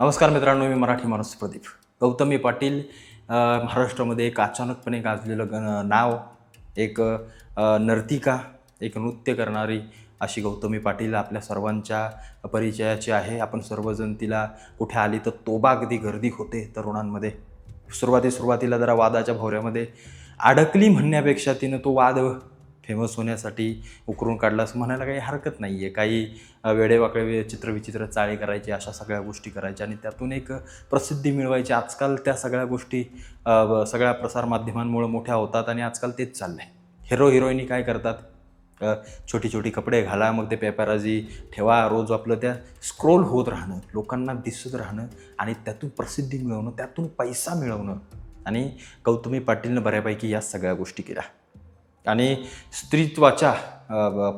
नमस्कार मित्रांनो, मी मराठी माणूस प्रदीप. गौतमी पाटील महाराष्ट्रामध्ये एक अचानकपणे गाजलेलं नाव, एक नर्तिका, एक नृत्य करणारी अशी गौतमी पाटील आपल्या सर्वांच्या परिचयाची आहे. आपण सर्वजण तिला कुठे आली तर तोबा अगदी गर्दी होते तरुणांमध्ये. सुरुवातीला जरा वादाच्या भोवऱ्यामध्ये अडकली म्हणण्यापेक्षा तिनं तो वाद फेमस होण्यासाठी उकरून काढला असं म्हणायला काही हरकत नाही आहे. काही वेडेवाकडे चित्रविचित्र चाळे करायचे, अशा सगळ्या गोष्टी करायच्या आणि त्यातून एक प्रसिद्धी मिळवायची. आजकाल त्या सगळ्या गोष्टी सगळ्या प्रसारमाध्यमांमुळे मोठ्या होतात आणि आजकाल तेच चाललं आहे. हिरोईनी काय करतात, छोटी छोटी कपडे घाला, मग ते पेपराजी ठेवा, रोज आपलं त्या स्क्रोल होत राहणं, लोकांना दिसत राहणं आणि त्यातून प्रसिद्धी मिळवणं, त्यातून पैसा मिळवणं. आणि गौतमी पाटीलनं बऱ्यापैकी या सगळ्या गोष्टी केल्या आणि स्त्रीत्वाच्या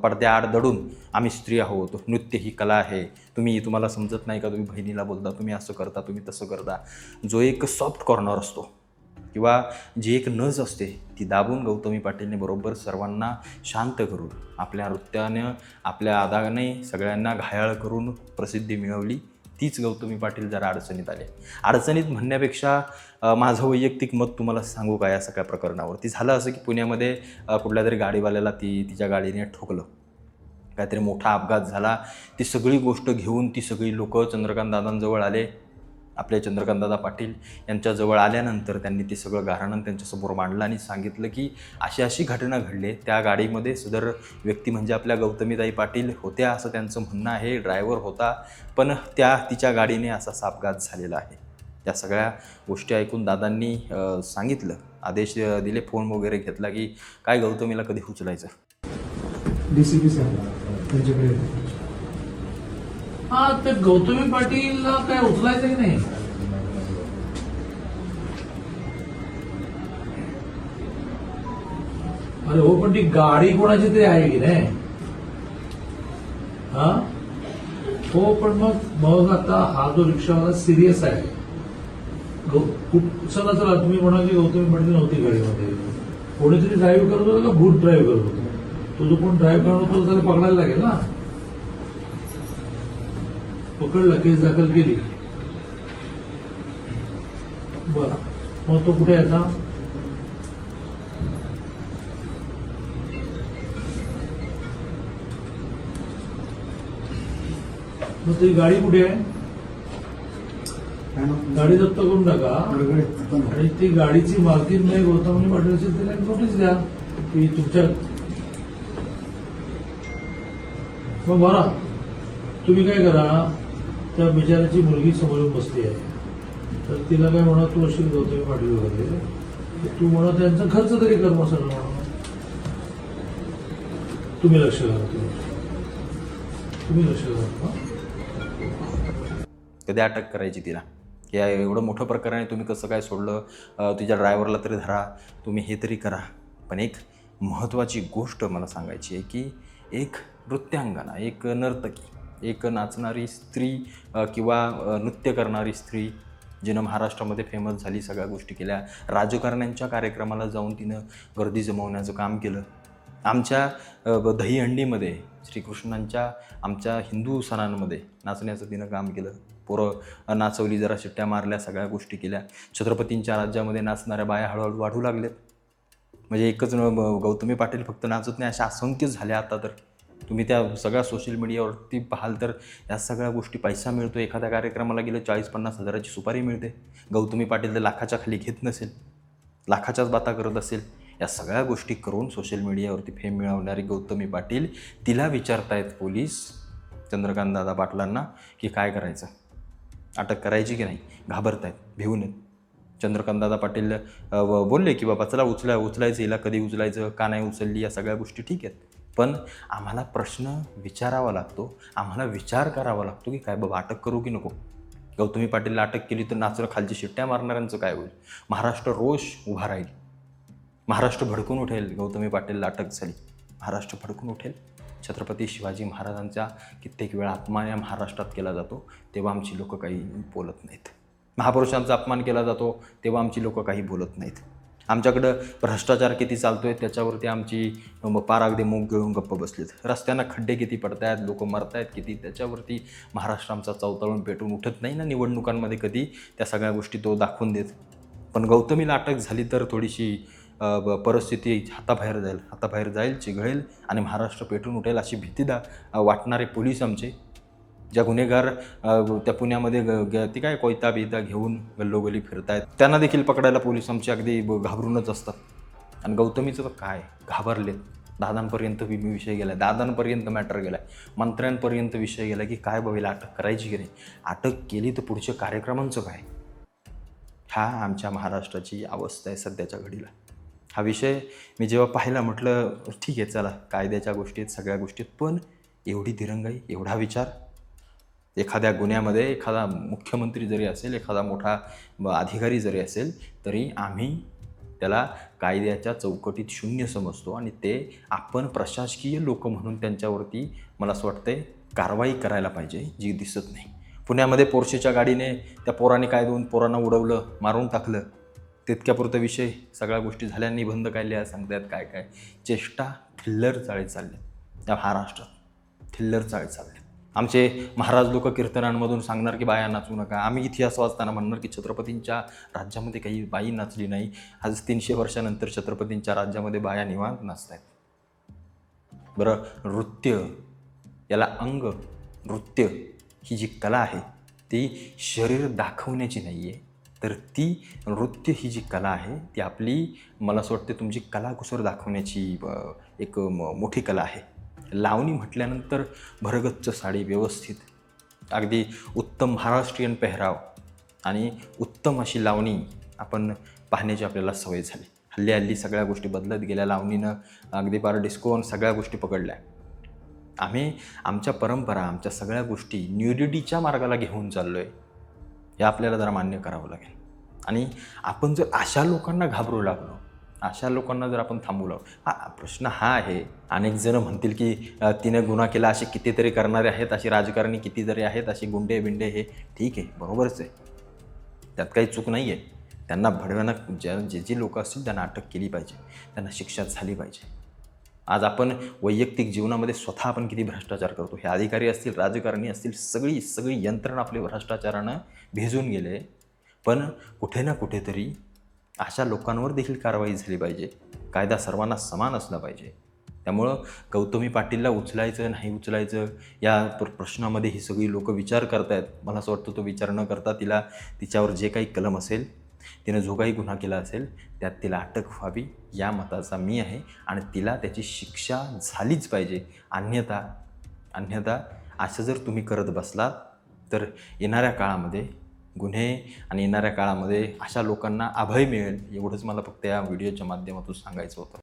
पडद्याआड दडून आम्ही स्त्री आहोत, नृत्य ही कला आहे, तुम्हाला समजत नाही का, तुम्ही बहिणीला बोलता, तुम्ही असं करता, तुम्ही तसं करता, जो एक सॉफ्ट कॉर्नर असतो किंवा जी एक नज असते ती दाबून गौतमी पाटीलने बरोबर सर्वांना शांत करून आपल्या नृत्यानं, आपल्या आदाने सगळ्यांना घायाळ करून प्रसिद्धी मिळवली. तीच गौतमी पाटील जरा अडचणीत आले. अडचणीत म्हणण्यापेक्षा माझं वैयक्तिक मत तुम्हाला सांगू का या सगळ्या प्रकरणावरती. झालं असं की पुण्यामध्ये कुठल्या तरी गाडीवाल्याला तिच्या गाडीने ठोकलं, काहीतरी मोठा अपघात झाला. ती सगळी गोष्ट घेऊन ती सगळी लोकं चंद्रकांत दादांजवळ आले. आपले चंद्रकांतदादा पाटील यांच्याजवळ आल्यानंतर त्यांनी ते सगळं गाऱ्हाणं त्यांच्यासमोर मांडलं आणि सांगितलं की अशी घटना घडली. त्या गाडीमध्ये सदर व्यक्ती म्हणजे आपल्या गौतमीताई पाटील होत्या असं त्यांचं म्हणणं आहे. ड्रायव्हर होता, पण तिच्या गाडीने असा अपघात झालेला आहे. या सगळ्या गोष्टी ऐकून दादांनी सांगितलं, आदेश दिले, फोन वगैरे घेतला की काय गौतमीला कधी उचलायचं. DCP साहेब त्यांच्याकडे हा, तर गौतमी पाटीलला काय उचलायचं की नाही? अरे हो, पण ती गाडी कोणाची तरी आहे की नाही? हा हो, पण मग आता हा जो रिक्षावाला सिरियस आहे. चला तुम्ही म्हणा की गौतमी पाटील नव्हती गाडीमध्ये, कोणीतरी ड्राईव्ह करत होतं का भूत ड्राईव्ह करत होतं? तो जो कोण ड्राईव्ह करत होतो त्याला पकडायला लागेल ना. पकडला, केस दाखल केली, बरं, मग तो कुठे आहे आता? मग ती गाडी कुठे आहे? गाडी जप्त करून टाका आणि ती गाडीची मालकीन नाही गौतमी पाटील असेल तिला नोटीस द्या की तुमच्या. मग बरं, तुम्ही काय करा, त्या बिचाराची मुलगी समोर बसली आहे, तर तिला काय म्हणा, तू अशी गौतमी पाटील वगैरे, तू म्हणा त्यांचा खर्च तरी कर, मग सगळं म्हणा, तुम्ही लक्ष करा, तुम्ही लक्ष करा. कधी अटक करायची तिला की एवढं मोठं प्रकरण आहे, तुम्ही कसं काय सोडलं, तुझ्या ड्रायव्हरला तरी धरा, तुम्ही हे तरी करा. पण एक महत्त्वाची गोष्ट मला सांगायची आहे की एक नृत्यांगना, एक नर्तकी, एक नाचणारी स्त्री किंवा नृत्य करणारी स्त्री जिनं महाराष्ट्रामध्ये फेमस झाली, सगळ्या गोष्टी केल्या, राजकारण्यांच्या कार्यक्रमाला जाऊन तिनं गर्दी जमवण्याचं काम केलं. आमच्या दहीहंडीमध्ये श्रीकृष्णांच्या आमच्या हिंदू सणांमध्ये नाचण्याचं तिनं काम केलं. पोरं नाचवली, जरा शिट्ट्या मारल्या, सगळ्या गोष्टी केल्या. छत्रपतींच्या राज्यामध्ये नाचणाऱ्या बाया हळूहळू वाढू लागलेत. म्हणजे एकच गौतमी पाटील फक्त नाचत नाही, अशा असंख्य झाल्या. आता तर तुम्ही त्या सगळ्या सोशल मीडियावरती पाहाल तर या सगळ्या गोष्टी, पैसा मिळतो. एखाद्या कार्यक्रमाला गेलं 40-50 हजाराची सुपारी मिळते. गौतमी पाटील तर लाखाच्या खाली घेत नसेल, लाखाच्याच बाता करत असेल. या सगळ्या गोष्टी करून सोशल मीडियावरती फेम मिळवणारी गौतमी पाटील, तिला विचारतायत पोलीस चंद्रकांतदादा पाटलांना की काय करायचं, अटक करायची की नाही. घाबरतायत, भिवून आहेत. चंद्रकांतदादा पाटील बोलले की बाबा चला उचलायचं, हिला कधी उचलायचं, का नाही उचलली, या सगळ्या गोष्टी ठीक आहेत. पण आम्हाला प्रश्न विचारावा लागतो, आम्हाला विचार करावा लागतो की काय बाबा अटक करू की नको. गौतमी पाटीलला अटक केली तर नाचणं, खालची शिट्ट्या मारणाऱ्यांचं काय होईल? महाराष्ट्र रोष उभा राहील, महाराष्ट्र भडकून उठेल. गौतमी पाटीलला अटक झाली, महाराष्ट्र भडकून उठेल. छत्रपती शिवाजी महाराजांचा कित्येक वेळा अपमान या महाराष्ट्रात केला जातो, तेव्हा आमची लोकं काही बोलत नाहीत. महापुरुषांचा अपमान केला जातो, तेव्हा आमची लोकं काही बोलत नाहीत. आमच्याकडं भ्रष्टाचार किती चालतोय त्याच्यावरती आमची पार अगदी मूग घेऊन गप्प बसलीत. रस्त्यांना खड्डे किती पडत आहेत, लोक मरत आहेत किती, त्याच्यावरती महाराष्ट्र आमचा चवतळून पेटून उठत नाही ना निवडणुकांमध्ये कधी, त्या सगळ्या गोष्टी तो दाखवून देत. पण गौतमीला अटक झाली तर थोडीशी परिस्थिती हाताबाहेर जाईल, चिघळेल आणि महाराष्ट्र पेटून उठेल अशी भीती वाटणारे पोलीस आमचे, ज्या गुन्हेगार त्या पुण्यामध्ये ती काय कोयता बिता घेऊन गल्लोगल्ली फिरतायत, त्यांना देखील पकडायला पोलीस आमचे अगदी घाबरूनच असतात. आणि गौतमीचं तर काय घाबरलेत. दादांपर्यंत विषय गेला, दादांपर्यंत मॅटर गेला, मंत्र्यांपर्यंत विषय गेला की काय बाबीला अटक करायची की नाही, अटक केली तर पुढच्या कार्यक्रमांचं काय. हा आमच्या महाराष्ट्राची अवस्था आहे सध्याच्या घडीला. हा विषय मी जेव्हा पाहिला म्हटलं ठीक आहे चला, कायद्याच्या गोष्टीत सगळ्या गोष्टीत, पण एवढी दिरंगाई, एवढा विचार. एखाद्या गुन्ह्यामध्ये एखादा मुख्यमंत्री जरी असेल, एखादा मोठा अधिकारी जरी असेल, तरी आम्ही त्याला कायद्याच्या चौकटीत शून्य समजतो आणि ते आपण प्रशासकीय लोक म्हणून त्यांच्यावरती मला असं वाटतंय कारवाई करायला पाहिजे, जी दिसत नाही. पुण्यामध्ये पोर्शेच्या गाडीने त्या पोराने काय 2 पोरांना उडवलं, मारून टाकलं, तितक्यापुरतं विषय, सगळ्या गोष्टी झाल्या, निबंध काढल्या, सांगतात काय काय चेष्टा, थिल्लर चाळे चालले त्या महाराष्ट्रात, थिल्लर चाळे चालले. आमचे महाराज लोक कीर्तनांमधून सांगणार की बाया नाचू नका. आम्ही इतिहास वाचताना म्हणणार की छत्रपतींच्या राज्यामध्ये काही बाई नाचली नाही. आज 300 वर्षानंतर छत्रपतींच्या राज्यामध्ये बाया निवांत नाचत आहेत. बरं, नृत्य, याला अंग नृत्य ही जी कला आहे ती शरीर दाखवण्याची नाही आहे, तर ती नृत्य ही जी कला आहे ती आपली, मला असं वाटतं तुमची कलाकुसर दाखवण्याची एक मोठी कला आहे. लावणी म्हटल्यानंतर भरगच्च साडी, व्यवस्थित अगदी उत्तम महाराष्ट्रीयन पेहराव आणि उत्तम अशी लावणी आपण पाहण्याची आपल्याला सवय झाली. हल्ली सगळ्या गोष्टी बदलत गेल्या. लावणीनं अगदी पार डिस्को सगळ्या गोष्टी पकडल्या. आम्ही आमच्या परंपरा, आमच्या सगळ्या गोष्टी न्यूडिटीच्या मार्गाला घेऊन चाललो आहे, हे आपल्याला जरा मान्य करावं लागेल. आणि आपण जर अशा लोकांना घाबरू लागलो, अशा लोकांना जर आपण थांबू लागलो, प्रश्न हा आहे, अनेक जण म्हणतील की तिने गुन्हा केला, असे कितीतरी करणारे आहेत, अशी राजकारणी कितीतरी आहेत, असे गुंडे बिंडे, हे ठीक आहे, बरोबरच आहे, त्यात काही चूक नाही आहे. त्यांना भडव्यानं जे लोक असतील त्यांना अटक केली पाहिजे, त्यांना शिक्षा झाली पाहिजे. आज आपण वैयक्तिक जीवनामध्ये स्वतः आपण किती भ्रष्टाचार करतो, हे अधिकारी असतील, राजकारणी असतील, सगळी यंत्रणा आपली भ्रष्टाचारानं भिजून गेले. पण कुठे ना कुठेतरी अशा लोकांवर देखील कारवाई झाली पाहिजे. कायदा सर्वांना समान असला पाहिजे. त्यामुळं गौतमी पाटीलला उचलायचं नाही उचलायचं या प्रश्नामध्ये ही सगळी लोक विचार करतायत. मला असं वाटतं तो विचार न करता तिच्यावर जे काही कलम असेल, तिनं जो काही गुन्हा केला असेल त्यात तिला अटक व्हावी या मताचा मी आहे आणि तिला त्याची शिक्षा झालीच पाहिजे. अन्यथा असं जर तुम्ही करत बसलात तर येणाऱ्या काळामध्ये गुन्हे आणि येणाऱ्या काळामध्ये अशा लोकांना अभय मिळेल, एवढंच मला फक्त या व्हिडिओच्या माध्यमातून सांगायचं होतं.